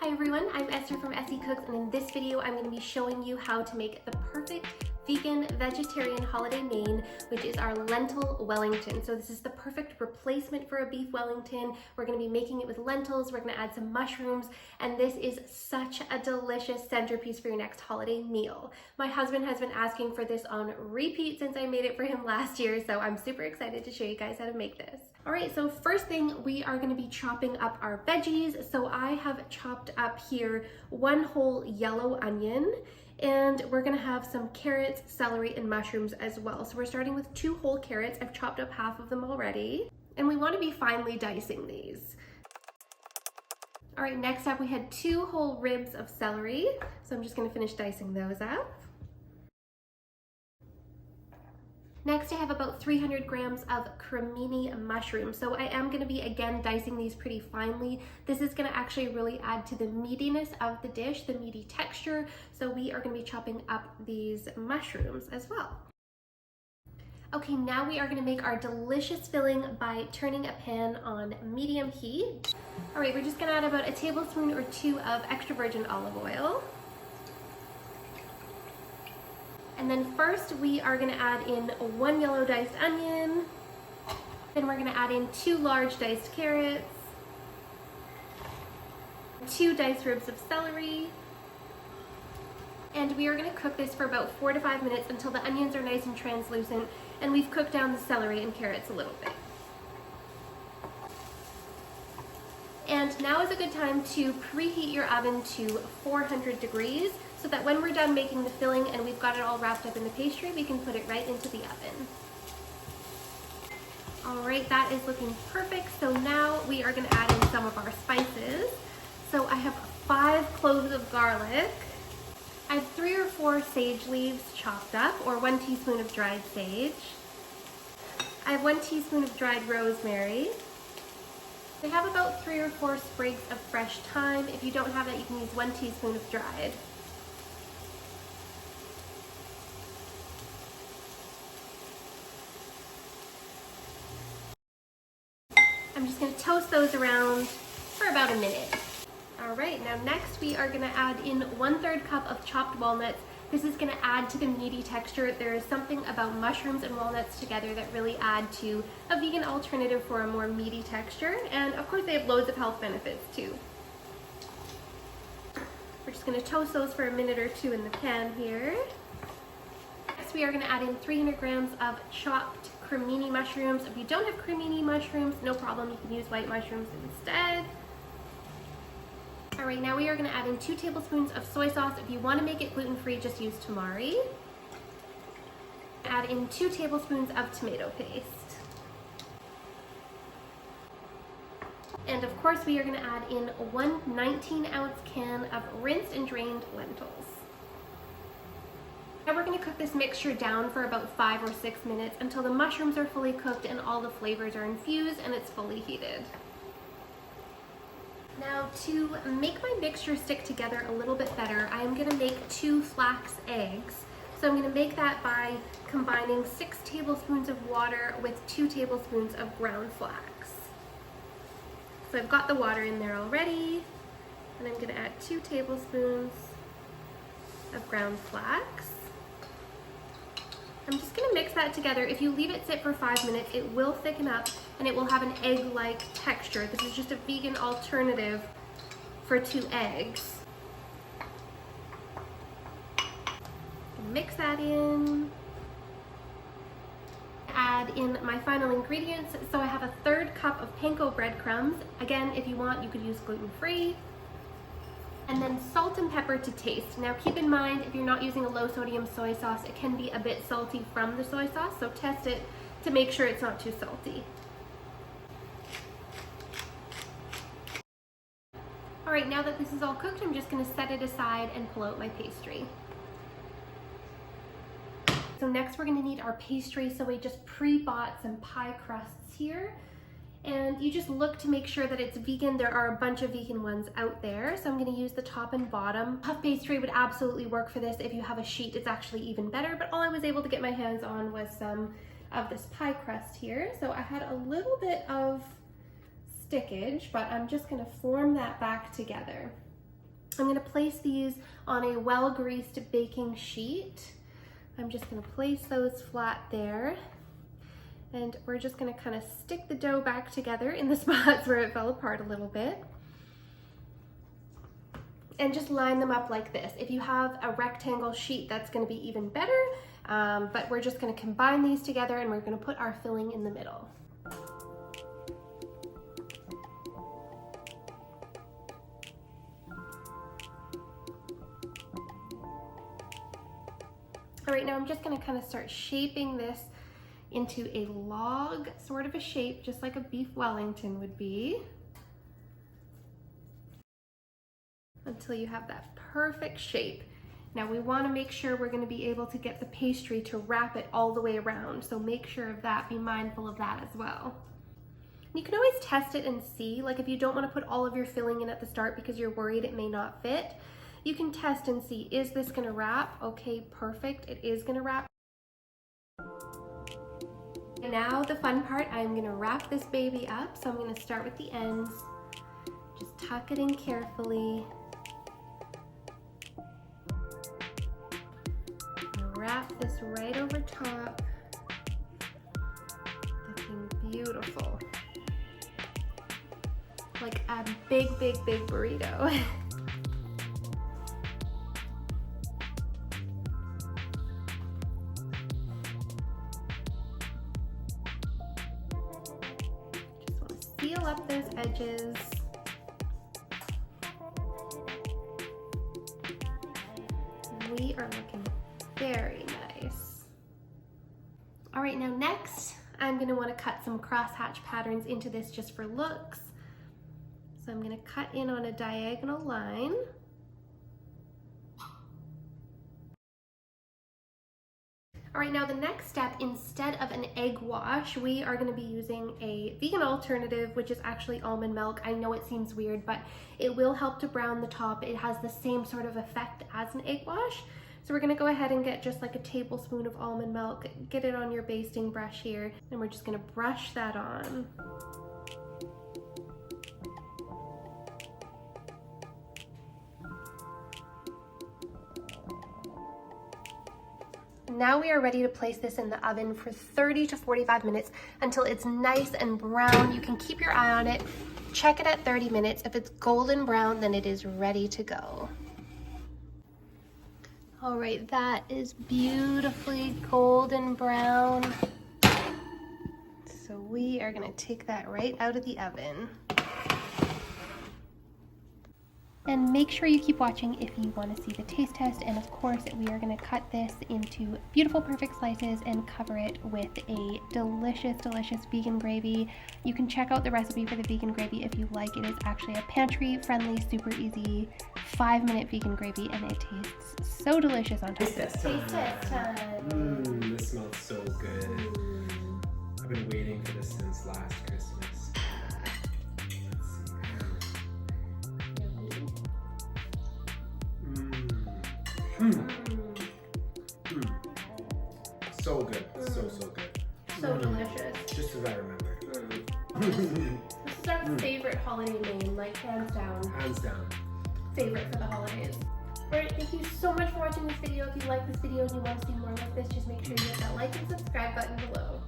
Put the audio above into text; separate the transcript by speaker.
Speaker 1: Hi everyone, I'm Esther from Essy Cooks, and in this video I'm going to be showing you how to make the perfect vegan vegetarian holiday main, which is our lentil Wellington. So this is the perfect replacement for a beef Wellington. We're going to be making it with lentils, we're going to add some mushrooms, and this is such a delicious centerpiece for your next holiday meal. My husband has been asking for this on repeat since I made it for him last year, so I'm super excited to show you guys how to make this. All right, so first thing, we are going to be chopping up our veggies. So I have chopped up here one whole yellow onion, and we're going to have some carrots, celery, and mushrooms as well. So we're starting with 2 whole carrots. I've chopped up half of them already, and we want to be finely dicing these. All right, next up we had 2 whole ribs of celery, so I'm just going to finish dicing those up. Next, I have about 300 grams of cremini mushrooms. So I am going to be, again, dicing these pretty finely. This is going to actually really add to the meatiness of the dish, the meaty texture. So we are going to be chopping up these mushrooms as well. Okay, now we are going to make our delicious filling by turning a pan on medium heat. All right, we're just going to add about a tablespoon or 2 of extra virgin olive oil. And then first we are going to add in 1 yellow diced onion. Then we're going to add in 2 large diced carrots, 2 diced ribs of celery. And we are going to cook this for about 4 to 5 minutes until the onions are nice and translucent and we've cooked down the celery and carrots a little bit. And now is a good time to preheat your oven to 400 degrees so that when we're done making the filling and we've got it all wrapped up in the pastry, we can put it right into the oven. All right, that is looking perfect. So now we are going to add in some of our spices. So I have 5 cloves of garlic. I have 3 or 4 sage leaves chopped up, or 1 teaspoon of dried sage. I have 1 teaspoon of dried rosemary. I have about 3 or 4 sprigs of fresh thyme. If you don't have that, you can use 1 teaspoon of dried. I'm just going to toast those around for about a minute. All right, now next we are going to add in 1/3 cup of chopped walnuts. This is going to add to the meaty texture. There is something about mushrooms and walnuts together that really add to a vegan alternative for a more meaty texture. And of course they have loads of health benefits too. We're just going to toast those for a minute or 2 in the pan here. Next we are going to add in 300 grams of chopped cremini mushrooms. If you don't have cremini mushrooms, no problem, you can use white mushrooms instead. All right, now we are going to add in 2 tablespoons of soy sauce. If you want to make it gluten-free, just use tamari. Add in 2 tablespoons of tomato paste. And of course, we are going to add in 1 19-ounce can of rinsed and drained lentils. Now we're going to cook this mixture down for about 5 or 6 minutes until the mushrooms are fully cooked and all the flavors are infused and it's fully heated. Now to make my mixture stick together a little bit better, I am going to make 2 flax eggs. So I'm going to make that by combining 6 tablespoons of water with 2 tablespoons of ground flax. So I've got the water in there already, and I'm going to add 2 tablespoons of ground flax. I'm just going to mix that together. If you leave it sit for 5 minutes, it will thicken up and it will have an egg-like texture. This is just a vegan alternative for 2 eggs. Mix that in. Add in my final ingredients. So I have a 1/3 cup of panko breadcrumbs. Again, if you want, you could use gluten-free. And then salt and pepper to taste. Now keep in mind, if you're not using a low sodium soy sauce, it can be a bit salty from the soy sauce, so test it to make sure it's not too salty. All right, now that this is all cooked, I'm just gonna set it aside and pull out my pastry. So next we're gonna need our pastry, so I just pre-bought some pie crusts here. And you just look to make sure that it's vegan. There are a bunch of vegan ones out there, so I'm going to use the top and bottom. Puff pastry would absolutely work for this. If you have a sheet, it's actually even better, but all I was able to get my hands on was some of this pie crust here. So I had a little bit of stickage, but I'm just going to form that back together. I'm gonna place these on a well-greased baking sheet. I'm just gonna place those flat there. And we're just gonna kind of stick the dough back together in the spots where it fell apart a little bit. And just line them up like this. If you have a rectangle sheet, that's gonna be even better, but we're just gonna combine these together and we're gonna put our filling in the middle. All right, now I'm just gonna kind of start shaping this into a log sort of a shape, just like a beef Wellington would be, until you have that perfect shape. Now we want to make sure we're going to be able to get the pastry to wrap it all the way around, so make sure of that, be mindful of that as well. You can always test it and see, like if you don't want to put all of your filling in at the start because you're worried it may not fit, you can test and see, is this going to wrap? Okay, perfect, it is going to wrap. Now the fun part, I'm gonna wrap this baby up. So I'm gonna start with the ends, just tuck it in carefully. Wrap this right over top. Looking beautiful. Like a big, big, big burrito. Seal up those edges. We are looking very nice. All right, now next, I'm gonna wanna cut some crosshatch patterns into this just for looks. So I'm gonna cut in on a diagonal line. All right, now the next step, instead of an egg wash, we are gonna be using a vegan alternative, which is actually almond milk. I know it seems weird, but it will help to brown the top. It has the same sort of effect as an egg wash. So we're gonna go ahead and get just like a tablespoon of almond milk, get it on your basting brush here, and we're just gonna brush that on. Now we are ready to place this in the oven for 30 to 45 minutes until it's nice and brown. You can keep your eye on it, check it at 30 minutes. If it's golden brown, then it is ready to go. All right, that is beautifully golden brown. So we are gonna take that right out of the oven. And make sure you keep watching if you want to see the taste test. And of course, we are going to cut this into beautiful, perfect slices and cover it with a delicious, delicious vegan gravy. You can check out the recipe for the vegan gravy if you like. It is actually a pantry-friendly, super easy, 5-minute vegan gravy, and it tastes so delicious on top of it. Taste test time.
Speaker 2: This smells so good. I've been waiting for this since last Christmas. So good. So good.
Speaker 1: So delicious.
Speaker 2: Just as I remember.
Speaker 1: This is our favorite holiday main, like hands down.
Speaker 2: Hands down.
Speaker 1: Favorite for the holidays. Alright, thank you so much for watching this video. If you like this video and you want to see more like this, just make sure you hit that like and subscribe button below.